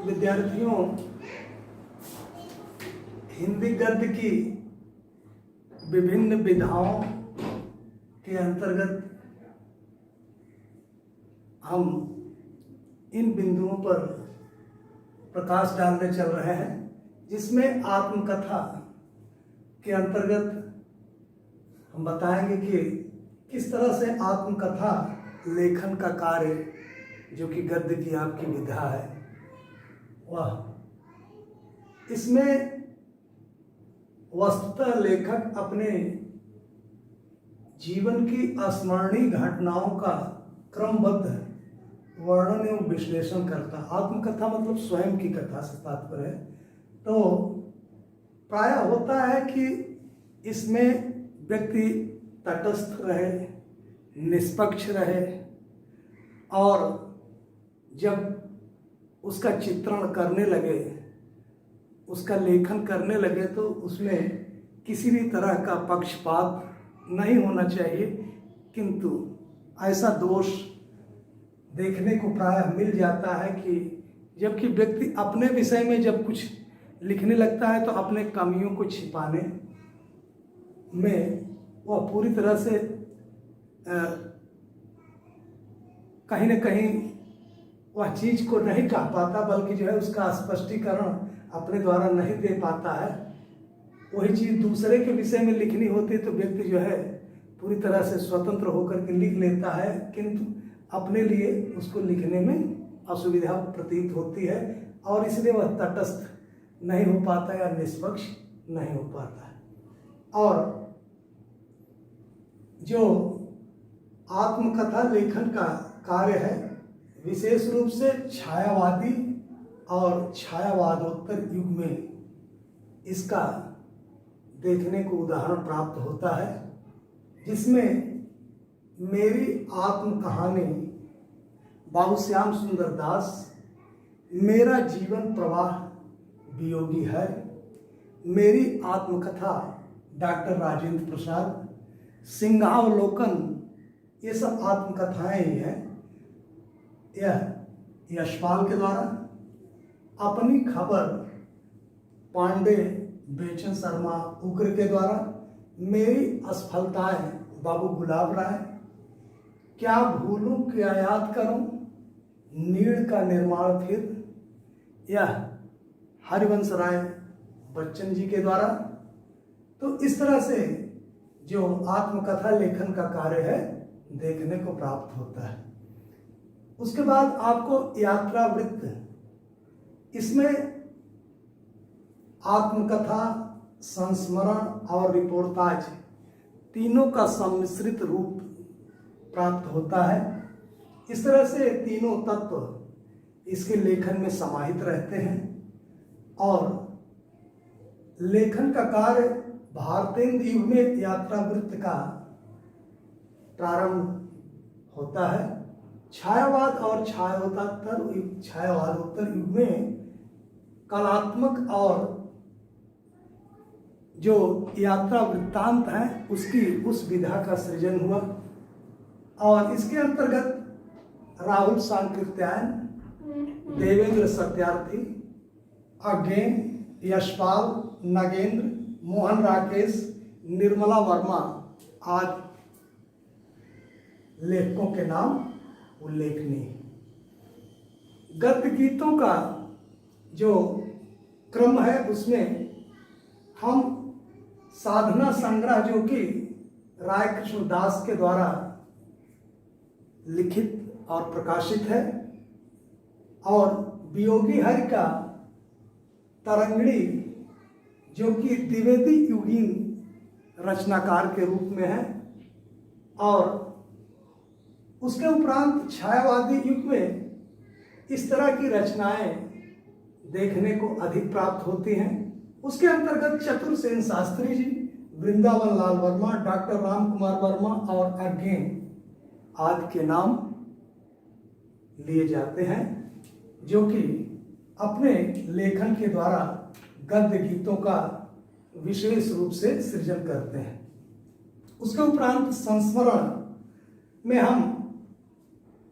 विद्यार्थियों, हिंदी गद्य की विभिन्न विधाओं के अंतर्गत हम इन बिंदुओं पर प्रकाश डालने चल रहे हैं, जिसमें आत्मकथा के अंतर्गत हम बताएंगे कि किस तरह से आत्मकथा लेखन का कार्य, जो कि गद्य की आपकी विधा है, वह इसमें वस्तुतः लेखक अपने जीवन की अस्मरणीय घटनाओं का क्रमबद्ध वर्णन एवं विश्लेषण करता। आत्मकथा मतलब स्वयं की कथा से तात्पर्य है। तो प्रायः होता है कि इसमें व्यक्ति तटस्थ रहे, निष्पक्ष रहे, और जब उसका चित्रण करने लगे, उसका लेखन करने लगे, तो उसमें किसी भी तरह का पक्षपात नहीं होना चाहिए। किंतु ऐसा दोष देखने को प्रायः मिल जाता है कि जबकि व्यक्ति अपने विषय में जब कुछ लिखने लगता है तो अपने कमियों को छिपाने में वह पूरी तरह से कहीं न कहीं वह चीज को नहीं कह पाता, बल्कि जो है उसका स्पष्टीकरण अपने द्वारा नहीं दे पाता है। वही चीज दूसरे के विषय में लिखनी होती है तो व्यक्ति जो है पूरी तरह से स्वतंत्र होकर के लिख लेता है, किंतु अपने लिए उसको लिखने में असुविधा प्रतीत होती है, और इसलिए वह तटस्थ नहीं हो पाता या निष्पक्ष नहीं हो पाता है। और जो आत्मकथा लेखन का कार्य है, विशेष रूप से छायावादी और छायावादोत्तर युग में इसका देखने को उदाहरण प्राप्त होता है, जिसमें मेरी आत्म कहानी बाबू श्याम सुंदर दास, मेरा जीवन प्रवाह वियोगी है, मेरी आत्मकथा डॉक्टर राजेंद्र प्रसाद, सिंहावलोकन, ये सब आत्मकथाएं ही हैं। यह यशपाल के द्वारा, अपनी खबर पांडे बेचन शर्मा उग्र के द्वारा, मेरी असफलताएं बाबू गुलाब राय, क्या भूलूं क्या याद करूं, नीड़ का निर्माण फिर, यह हरिवंश राय बच्चन जी के द्वारा। तो इस तरह से जो आत्मकथा लेखन का कार्य है देखने को प्राप्त होता है। उसके बाद आपको यात्रा वृत्त, इसमें आत्मकथा, संस्मरण और रिपोर्टाज तीनों का सम्मिश्रित रूप प्राप्त होता है। इस तरह से तीनों तत्व इसके लेखन में समाहित रहते हैं, और लेखन का कार्य भारतेंद्र युग में यात्रा वृत्त का प्रारंभ होता है। छायावाद और छायावादोत्तर युग में कलात्मक और जो यात्रा वृत्तांत है उसकी उस विधा का सृजन हुआ, और इसके अंतर्गत राहुल सांकृत्यायन, देवेंद्र सत्यार्थी, अज्ञेय, यशपाल, नागेंद्र, मोहन राकेश, निर्मला वर्मा आदि लेखकों के नाम उल्लेखनीय। गद्य गीतों का जो क्रम है उसमें हम साधना संग्रह, जो कि राय कृष्ण दास के द्वारा लिखित और प्रकाशित है, और वियोगी हरि का तरंगिणी, जो कि द्विवेदी युगीन रचनाकार के रूप में है, और उसके उपरांत छायावादी युग में इस तरह की रचनाएं देखने को अधिक प्राप्त होती हैं। उसके अंतर्गत चतुरसेन शास्त्री जी, वृंदावन लाल वर्मा, डॉक्टर राम कुमार वर्मा और अज्ञेय आदि के नाम लिए जाते हैं, जो कि अपने लेखन के द्वारा गद्य गीतों का विशेष रूप से सृजन करते हैं। उसके उपरांत संस्मरण में हम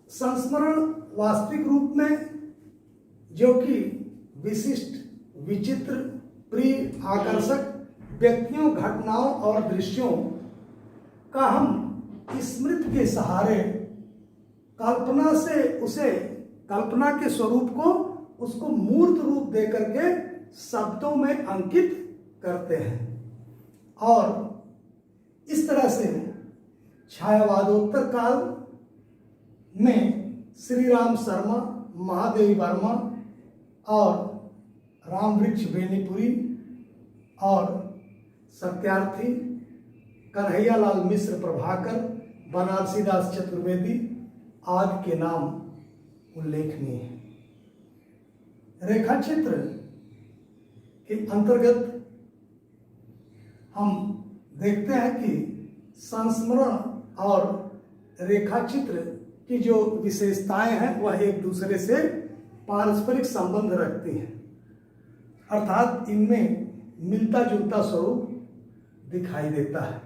संस्मरण वास्तविक रूप में, जो कि विशिष्ट, विचित्र, प्रिय, आकर्षक व्यक्तियों, घटनाओं और दृश्यों का हम स्मृति के सहारे कल्पना के स्वरूप को उसको मूर्त रूप दे करके शब्दों में अंकित करते हैं। और इस तरह से छायावादोत्तर काल में श्री राम शर्मा, महादेवी वर्मा और रामवृक्ष बेनीपुरी और सत्यार्थी, कन्हैयालाल मिश्र प्रभाकर, बनारसी दास चतुर्वेदी आदि के नाम उल्लेखनीय हैं। रेखाचित्र के अंतर्गत हम देखते हैं कि संस्मरण और रेखाचित्र की जो विशेषताएं हैं वह एक दूसरे से पारस्परिक संबंध रखती हैं, अर्थात इनमें मिलता जुलता स्वरूप दिखाई देता है।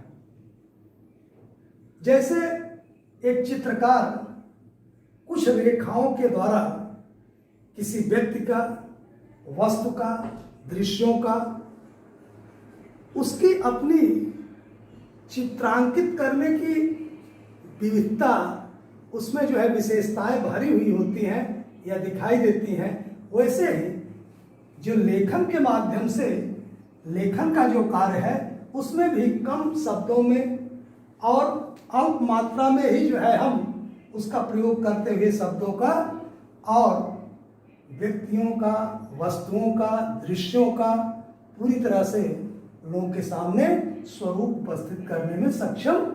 जैसे एक चित्रकार कुछ रेखाओं के द्वारा किसी व्यक्ति का, वस्तु का, दृश्यों का, उसकी अपनी चित्रांकित करने की विविधता, उसमें जो है विशेषताएं भरी हुई होती हैं या दिखाई देती हैं, वैसे ही जो लेखन के माध्यम से लेखन का जो कार्य है उसमें भी कम शब्दों में और अल्प मात्रा में ही जो है हम उसका प्रयोग करते हुए शब्दों का और व्यक्तियों का, वस्तुओं का, दृश्यों का पूरी तरह से लोगों के सामने स्वरूप उपस्थित करने में सक्षम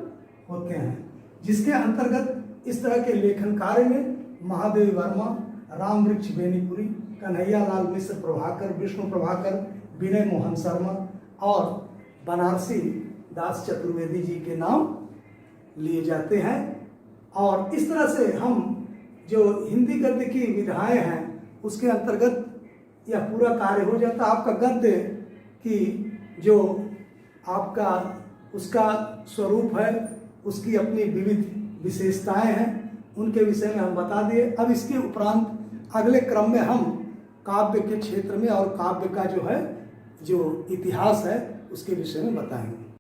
होते हैं, जिसके अंतर्गत इस तरह के लेखन कार्य में महादेवी वर्मा, रामवृक्ष बेनीपुरी, कन्हैयालाल मिश्र प्रभाकर, विष्णु प्रभाकर, विनय मोहन शर्मा और बनारसी दास चतुर्वेदी जी के नाम लिए जाते हैं। और इस तरह से हम जो हिंदी गद्य की विधाएं हैं उसके अंतर्गत यह पूरा कार्य हो जाता है। आपका गद्य की जो आपका उसका स्वरूप है, उसकी अपनी विविध विशेषताएं हैं, उनके विषय में हम बता दिए। अब इसके उपरांत अगले क्रम में हम काव्य के क्षेत्र में और काव्य का जो है जो इतिहास है उसके विषय में बताएंगे।